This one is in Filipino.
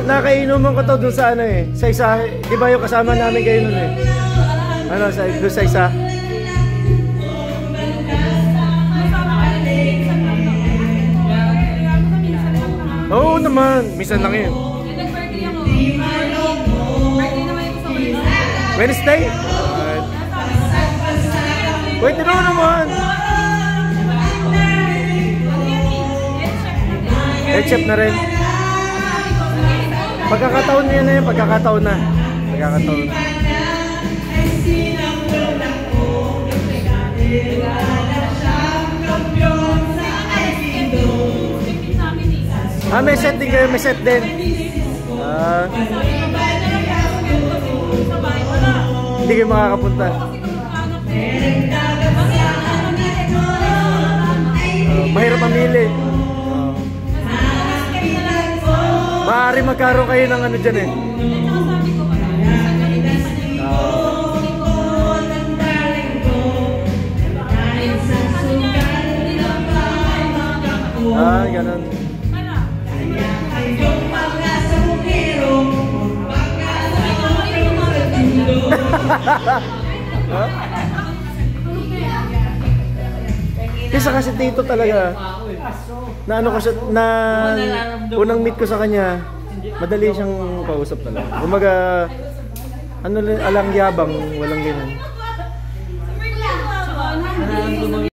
Nakainuman ko to dun sa ano eh. Sa isa, di ba yung kasama namin kayo nun eh? Ano, dun sa isa? Oo naman, minsan lang yun. Wednesday? Pwede naman. Head chef na rin. Pagkakataon niya na yun, pagkakataon na. Pagkakataon. May set din kayo, may set din. Hindi kayo makakapunta. Mahirap mamili. Maaari magkaroon kayo ng ano dyan eh. Ganun. Kesa kasi dito talaga na ano ko siya, na unang meet ko sa kanya, madali siyang kausap talaga. Kumaga ano, alang yabang, walang ganun.